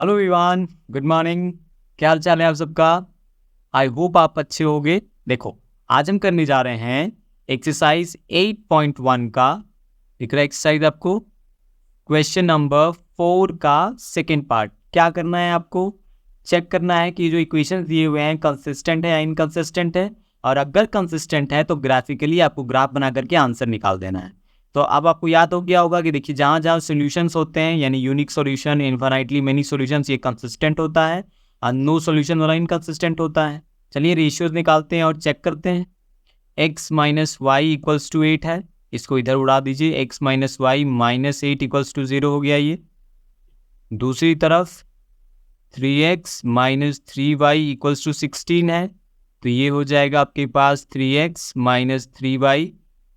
Hello Vivaan, good morning. क्या हाल चाल है आप सबका? आई होप आप अच्छे होंगे। देखो, आज हम करने जा रहे हैं एक्सरसाइज 8.1 का। दिख रहा है एक्सरसाइज आपको? क्वेश्चन नंबर 4 का सेकेंड पार्ट। क्या करना है आपको? चेक करना है कि जो इक्वेशन दिए हुए हैं कंसिस्टेंट है या इनकंसिस्टेंट है, और अगर कंसिस्टेंट है तो ग्राफिकली आपको ग्राफ बना करके आंसर निकाल देना है। तो अब आपको याद हो गया होगा कि देखिए, जहाँ जहाँ सॉल्यूशंस होते हैं यानी unique solution, infinitely many solutions, ये कंसिस्टेंट होता है और नो सॉल्यूशन वाला इनकंसिस्टेंट होता है। चलिए रेशियोज निकालते हैं और चेक करते हैं। x minus y equals to 8 है, इसको इधर उड़ा दीजिए। x minus y minus 8 equals to 0 हो गया ये। दूसरी तरफ 3x minus 3y equals to 16 है, तो ये हो जाएगा आपके पास 3x minus 3y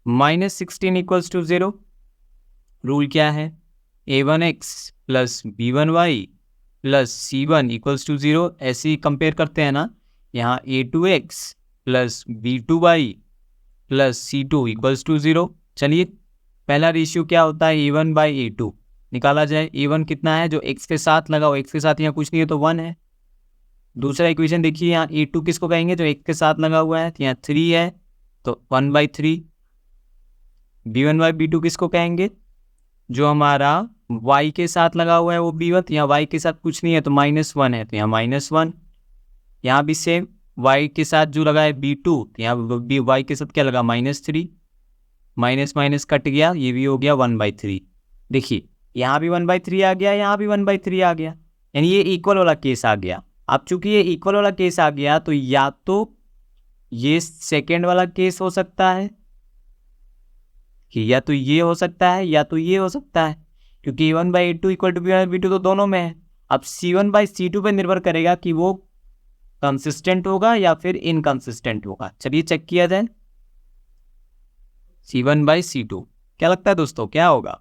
minus 16 equals to 0। Rule क्या है? a1x plus b1y plus c1 equals to 0। ऐसे ही कंपेयर करते हैं ना। यहाँ a2x plus b2y plus c2 equals to 0। चलिए, पहला रेशियो क्या होता है? a1 बाई a2 निकाला जाए। a1 कितना है? जो x के साथ लगाओ, x के साथ यहाँ कुछ नहीं है तो 1 है। दूसरा इक्वेशन देखिए, यहाँ a2 किसको कहेंगे? जो x के साथ लगा हुआ है, तो यहाँ 3 है तो 1/3। b1 बाई b2 किसको कहेंगे? जो हमारा y के साथ लगा हुआ है वो b1, यहाँ y के साथ कुछ नहीं है तो -1 है, तो यहाँ -1। यहाँ भी सेम, y के साथ जो लगा है b2, तो यहाँ भी y के साथ क्या लगा? -3। माइनस माइनस कट गया, ये भी हो गया 1/3। देखिए, यहाँ भी 1/3 आ गया, यहाँ भी 1/3 आ गया, यानी ये इक्वल वाला केस आ गया। अब चूंकि ये इक्वल वाला केस आ गया तो या तो ये सेकेंड वाला केस हो सकता है कि या तो ये हो सकता है या तो ये हो सकता है, क्योंकि a1/a2 इक्वल टू b1/b2 तो दोनों में है। अब c1/c2 पे निर्भर करेगा कि वो कंसिस्टेंट होगा या फिर इनकंसिस्टेंट होगा। चलिए चेक किया जाए। c1/c2 क्या लगता है दोस्तों, क्या होगा?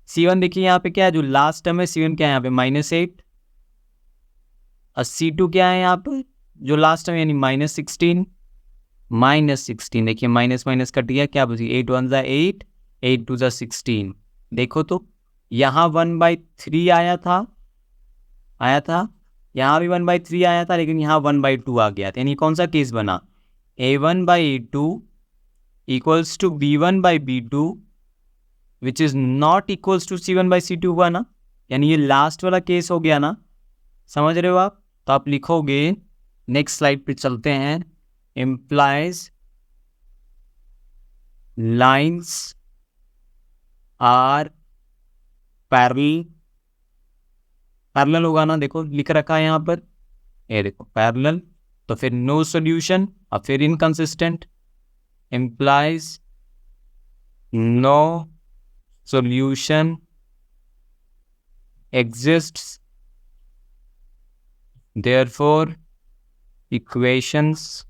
c1 देखिए यहाँ पे क्या है, जो लास्ट टर्म है c1 क्या है यहाँ पे? -8। और c2 क्या है यहाँ पे? जो लास्ट टर्म यानी -16। -16 देखिए, माइनस माइनस कट गया, क्या बची? 8 1 ज़ा 8, 8 2 ज़ा 16। देखो तो यहाँ 1/3 आया था, यहाँ भी 1/3 आया था, लेकिन यहाँ 1/2 आ गया था। यानी कौन सा केस बना? a1/a2 equals to b1/b2 which is not equals to c1/c2 हुआ ना। यानी ये लास्ट वाला केस हो गया ना, समझ रहे हो आप? तो आप लिखोगे, नेक्स्ट स्लाइड पे चलते हैं, implies lines are पैरेलल होगा ना। देखो लिख रखा है यहाँ पर, ये देखो पैरेलल, तो फिर नो सॉल्यूशन और फिर inconsistent. implies no solution exists, therefore equations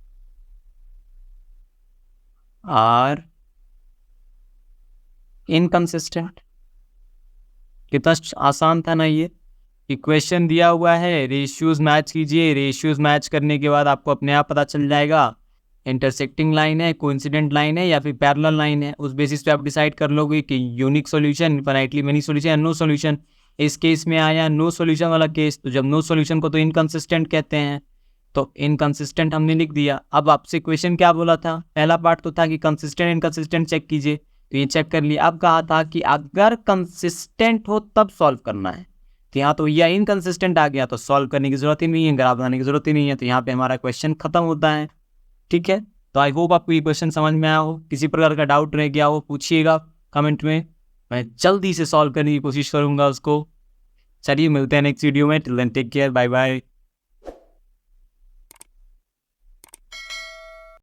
are inconsistent। कितना आसान था ना ये। इक्वेशन दिया हुआ है, रेशियोज मैच कीजिए। रेशियोज मैच करने के बाद आपको अपने आप पता चल जाएगा इंटरसेक्टिंग लाइन है, कोइंसिडेंट लाइन है या फिर पैरेलल लाइन है। उस बेसिस पे आप डिसाइड कर लोगे कि unique solution, infinitely many solution या नो सॉल्यूशन। इस केस में आया नो सॉल्यूशन वाला केस, तो जब नो सॉल्यूशन को तो इनकंसिस्टेंट कहते हैं, तो इनकंसिस्टेंट हमने लिख दिया। अब आपसे क्वेश्चन क्या बोला था? पहला पार्ट तो था कि कंसिस्टेंट इनकंसिस्टेंट चेक कीजिए, तो ये चेक कर लिया। अब कहा था कि अगर कंसिस्टेंट हो तब सॉल्व करना है, तो यहाँ तो या इनकंसिस्टेंट आ गया तो सॉल्व करने की जरूरत ही नहीं है, ग्राफ बनाने की जरूरत ही नहीं है, तो यहाँ पे हमारा क्वेश्चन खत्म होता है। ठीक है, तो आई होप आपको ये क्वेश्चन समझ में आया हो। किसी प्रकार का डाउट रह गया हो पूछिएगा कमेंट में, मैं जल्दी से सॉल्व करने की कोशिश करूंगा उसको। चलिए मिलते हैं नेक्स्ट वीडियो में। Till then take care, bye bye.